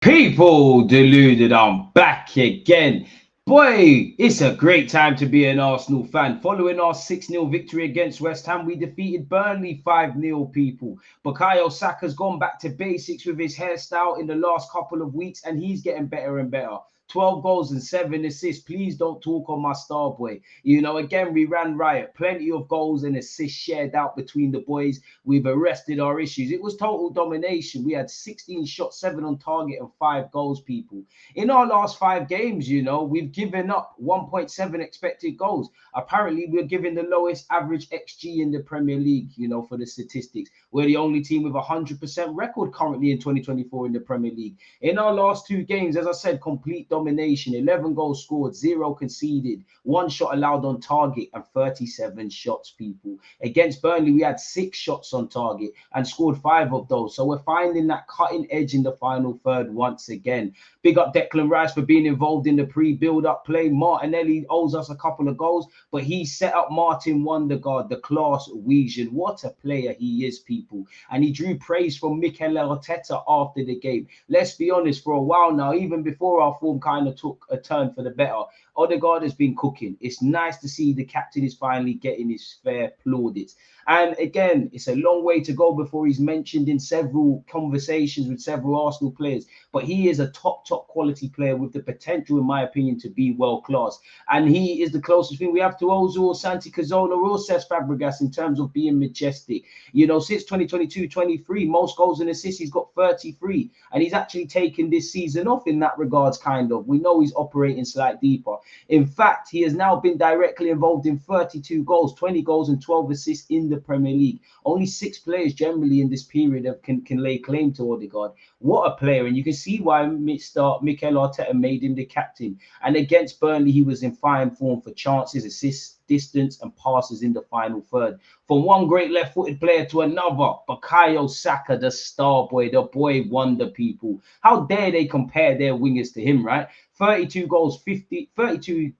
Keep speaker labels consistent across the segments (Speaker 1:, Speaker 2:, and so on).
Speaker 1: People deluded, I'm back again. Boy, it's a great time to be an Arsenal fan. Following our 6-0 victory against West Ham, we defeated Burnley 5-0, people. Bukayo Saka's gone back to basics with his hairstyle in the last couple of weeks, and he's getting better and better. 12 goals and 7 assists. Please don't talk on my star boy. Again, we ran riot. Plenty of goals and assists shared out between the boys. We've arrested our issues. It was total domination. We had 16 shots, 7 on target, and 5 goals, people. In our last 5 games, we've given up 1.7 expected goals. Apparently, we're giving the lowest average XG in the Premier League, for the statistics. We're the only team with a 100% record currently in 2024 in the Premier League. In our last 2 games, as I said, complete domination. 11 goals scored, 0 conceded, 1 shot allowed on target, and 37 shots, people. Against Burnley, we had 6 shots on target and scored 5 of those. So we're finding that cutting edge in the final third once again. Big up Declan Rice for being involved in the pre-build-up play. Martinelli owes us a couple of goals, but he set up Martin Odegaard, the class Weasian. What a player he is, people. And he drew praise from Mikel Arteta after the game. Let's be honest, for a while now, even before our form kind of took a turn for the better, Odegaard has been cooking. It's nice to see the captain is finally getting his fair plaudits. And again, it's a long way to go before he's mentioned in several conversations with several Arsenal players. But he is a top quality player with the potential, in my opinion, to be world class. And he is the closest thing we have to Ozil, Santi Cazorla, or Cesc Fabregas in terms of being majestic. Since 2022-23, most goals and assists, he's got 33. And he's actually taken this season off in that regards, kind of. We know he's operating slightly deeper. In fact, he has now been directly involved in 32 goals, 20 goals and 12 assists in the Premier League. Only 6 players generally in this period can lay claim to Odegaard. What a player. And you can see why Mr. Mikel Arteta made him the captain. And against Burnley, he was in fine form for chances, assists, distance, and passes in the final third. From one great left-footed player to another, Bukayo Saka, the star boy, the boy wonder, people. How dare they compare their wingers to him, right? 32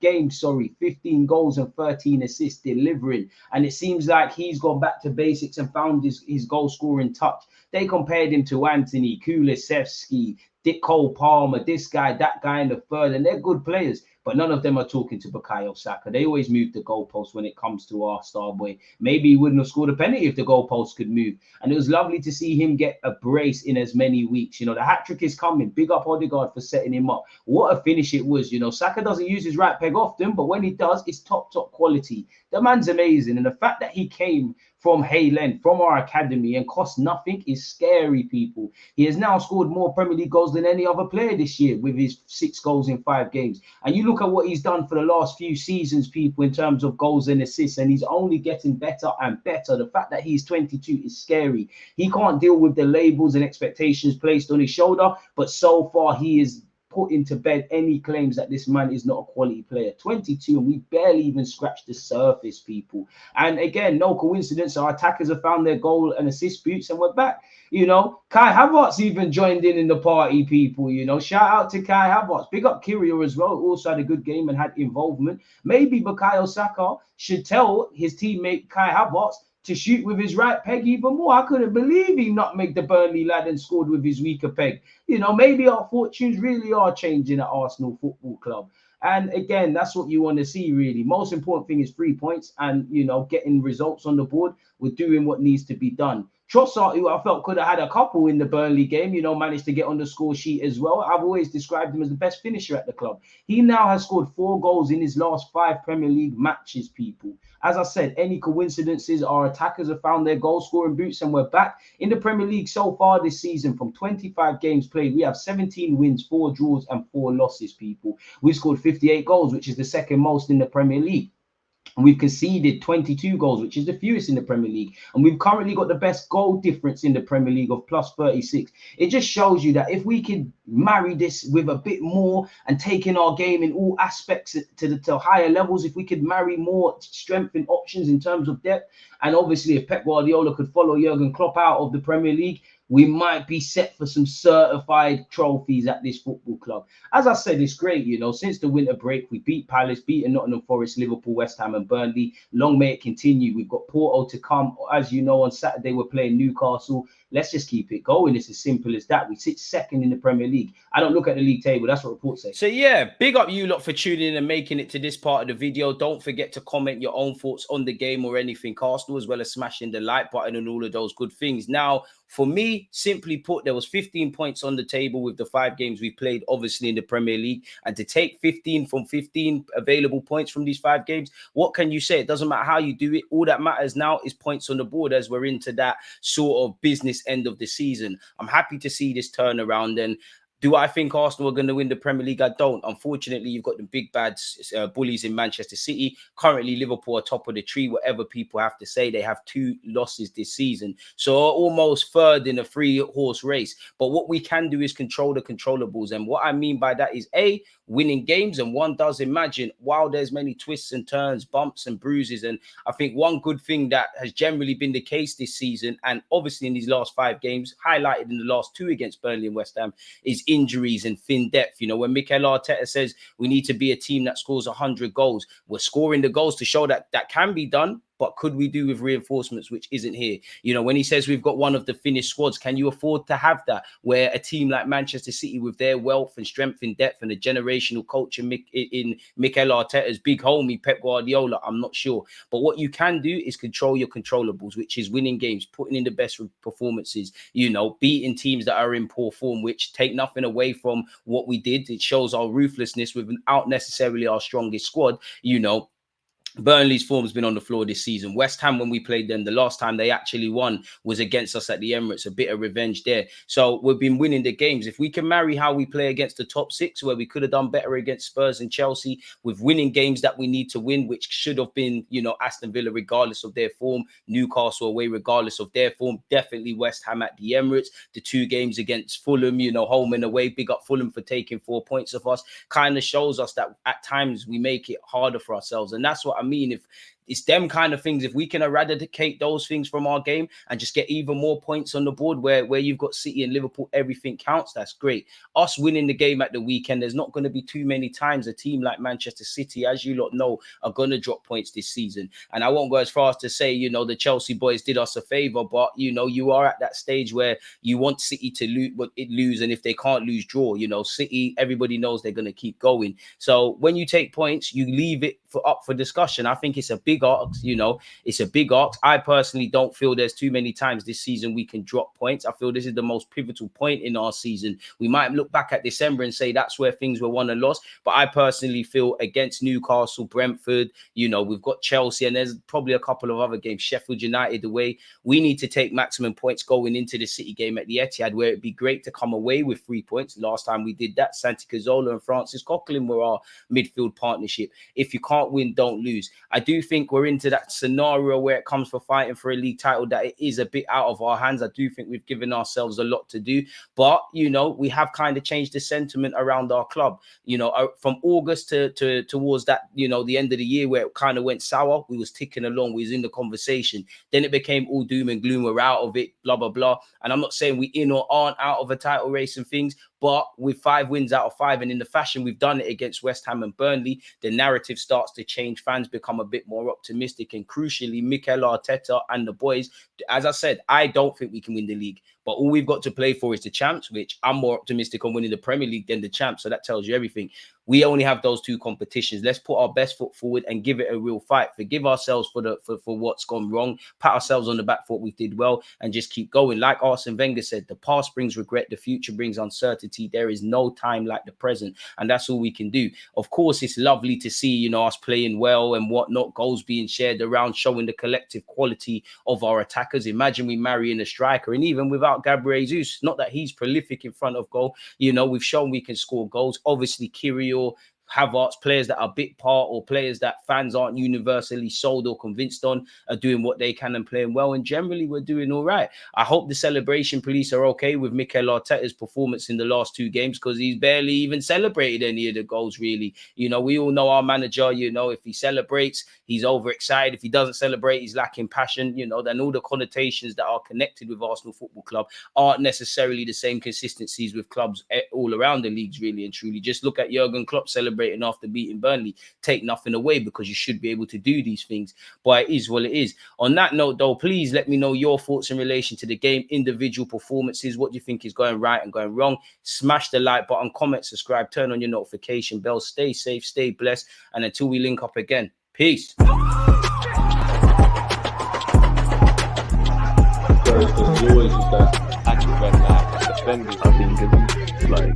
Speaker 1: games, 15 goals and 13 assists delivering. And it seems like he's gone back to basics and found his goal-scoring touch. They compared him to Anthony, Kulusevski, Dick Cole Palmer, this guy, that guy in the third, and they're good players. But none of them are talking to Bukayo Saka. They always move the goalpost when it comes to our star boy. Maybe he wouldn't have scored a penalty if the goalpost could move. And it was lovely to see him get a brace in as many weeks. The hat-trick is coming. Big up Odegaard for setting him up. What a finish it was. Saka doesn't use his right peg often, but when he does, it's top quality. The man's amazing. And the fact that he came from Haylen, from our academy, and cost nothing is scary, people. He has now scored more Premier League goals than any other player this year with his 6 goals in 5 games. And you look at what he's done for the last few seasons, people, in terms of goals and assists, and he's only getting better and better. The fact that he's 22 is scary. He can't deal with the labels and expectations placed on his shoulder, but so far he is putting to bed any claims that this man is not a quality player. 22, and we barely even scratched the surface, people. And again, no coincidence, our attackers have found their goal and assist boots, and we're back. Kai Havertz even joined in the party, people. Shout out to Kai Havertz. Big up Kyriel as well. Also had a good game and had involvement. Maybe Bukayo Saka should tell his teammate Kai Havertz to shoot with his right peg even more. I couldn't believe he nutmegged the Burnley lad and scored with his weaker peg. Maybe our fortunes really are changing at Arsenal Football Club. And again, that's what you want to see, really. Most important thing is 3 points and, getting results on the board. We're doing what needs to be done. Trossard, who I felt could have had a couple in the Burnley game, managed to get on the score sheet as well. I've always described him as the best finisher at the club. He now has scored 4 goals in his last 5 Premier League matches, people. As I said, any coincidences, our attackers have found their goal-scoring boots, and we're back. In the Premier League so far this season, from 25 games played, we have 17 wins, 4 draws, and 4 losses, people. We've scored 58 goals, which is the second most in the Premier League. And we've conceded 22 goals, which is the fewest in the Premier League. And we've currently got the best goal difference in the Premier League of plus 36. It just shows you that if we could marry this with a bit more and taking our game in all aspects to higher levels, if we could marry more strength and options in terms of depth, and obviously if Pep Guardiola could follow Jurgen Klopp out of the Premier League, we might be set for some certified trophies at this football club. As I said, it's great, you know, since the winter break, we beat Palace, beaten Nottingham Forest, Liverpool, West Ham and Burnley. Long may it continue. We've got Porto to come. As you know, on Saturday, we're playing Newcastle. Let's just keep it going. It's as simple as that. We sit second in the Premier League. I don't look at the league table. That's what reports say.
Speaker 2: So yeah, big up you lot for tuning in and making it to this part of the video. Don't forget to comment your own thoughts on the game or anything Arsenal, as well as smashing the like button and all of those good things. Now, for me, simply put, there was 15 points on the table with the 5 games we played, obviously, in the Premier League. And to take 15 from 15 available points from these 5 games, what can you say? It doesn't matter how you do it. All that matters now is points on the board as we're into that sort of business end of the season. I'm happy to see this turnaround. And do I think Arsenal are going to win the Premier League? I don't. Unfortunately, you've got the big bad bullies in Manchester City. Currently, Liverpool are top of the tree, whatever people have to say. They have 2 losses this season. So almost third in a 3-horse race. But what we can do is control the controllables. And what I mean by that is, A, winning games. And one does imagine, while there's many twists and turns, bumps and bruises. And I think one good thing that has generally been the case this season, and obviously in these last 5 games, highlighted in the last 2 against Burnley and West Ham, is injuries and thin depth. You know, when Mikel Arteta says we need to be a team that scores 100 goals, we're scoring the goals to show that that can be done. But could we do with reinforcements, which isn't here? You know, when he says we've got one of the finished squads, can you afford to have that? Where a team like Manchester City, with their wealth and strength in depth and a generational coach in Mikel Arteta's big homie, Pep Guardiola, I'm not sure. But what you can do is control your controllables, which is winning games, putting in the best performances, you know, beating teams that are in poor form, which take nothing away from what we did. It shows our ruthlessness without necessarily our strongest squad, you know. Burnley's form has been on the floor this season. West Ham, when we played them, the last time they actually won was against us at the Emirates. A bit of revenge there. So we've been winning the games. If we can marry how we play against the top 6, where we could have done better against Spurs and Chelsea, with winning games that we need to win, which should have been, you know, Aston Villa, regardless of their form, Newcastle away, regardless of their form, definitely West Ham at the Emirates, the 2 games against Fulham, you know, home and away, big up Fulham for taking 4 points of us, kind of shows us that at times we make it harder for ourselves. And that's what I mean. If it's them kind of things, if we can eradicate those things from our game and just get even more points on the board where you've got City and Liverpool, everything counts, that's great. Us winning the game at the weekend, there's not going to be too many times a team like Manchester City, as you lot know, are going to drop points this season. And I won't go as far as to say, you know, the Chelsea boys did us a favor, but, you know, you are at that stage where you want City to lose, and if they can't lose, draw. You know, City, everybody knows they're going to keep going. So when you take points, you leave it up for discussion. I think it's a big ask, you know, it's a big ask. I personally don't feel there's too many times this season we can drop points. I feel this is the most pivotal point in our season. We might look back at December and say that's where things were won and lost, but I personally feel against Newcastle, Brentford, you know, we've got Chelsea, and there's probably a couple of other games, Sheffield United away. We need to take maximum points going into the City game at the Etihad, where it'd be great to come away with 3 points. Last time we did that, Santi Cazorla and Francis Coquelin were our midfield partnership. If you can't win, don't lose. I do think we're into that scenario where it comes for fighting for a league title that it is a bit out of our hands. I do think we've given ourselves a lot to do, but, you know, we have kind of changed the sentiment around our club, you know, from August to towards that, you know, the end of the year where it kind of went sour. We was ticking along, we was in the conversation, then it became all doom and gloom, we're out of it, blah blah blah. And I'm not saying we in or aren't out of a title race and things, but with 5 wins out of 5, and in the fashion we've done it against West Ham and Burnley, the narrative starts to change. Fans become a bit more optimistic, and crucially, Mikel Arteta and the boys, as I said, I don't think we can win the league, but all we've got to play for is the champs, which I'm more optimistic on winning the Premier League than the champs. So that tells you everything. We only have those 2 competitions. Let's put our best foot forward and give it a real fight. Forgive ourselves for what's gone wrong. Pat ourselves on the back for what we did well, and just keep going. Like Arsene Wenger said, the past brings regret, the future brings uncertainty. There is no time like the present, and that's all we can do. Of course, it's lovely to see, you know, us playing well and whatnot, goals being shared around, showing the collective quality of our attackers. Imagine we marry in a striker, and even without Gabriel Jesus, not that he's prolific in front of goal, you know, we've shown we can score goals. Obviously, Kirill, Havertz, players that are bit part or players that fans aren't universally sold or convinced on are doing what they can and playing well. And generally, we're doing all right. I hope the celebration police are okay with Mikel Arteta's performance in the last 2 games, because he's barely even celebrated any of the goals, really. You know, we all know our manager, you know, if he celebrates, he's overexcited. If he doesn't celebrate, he's lacking passion, you know, then all the connotations that are connected with Arsenal Football Club aren't necessarily the same consistencies with clubs all around the leagues, really and truly. Just look at Jurgen Klopp celebrating after beating Burnley. Take nothing away, because you should be able to do these things, but it is what it is. On that note, though, please let me know your thoughts in relation to the game, individual performances. What do you think is going right and going wrong? Smash the like button, comment, subscribe, turn on your notification bell. Stay safe, stay blessed, and until we link up again, peace.
Speaker 3: There's always that active red flag defending. I think it's like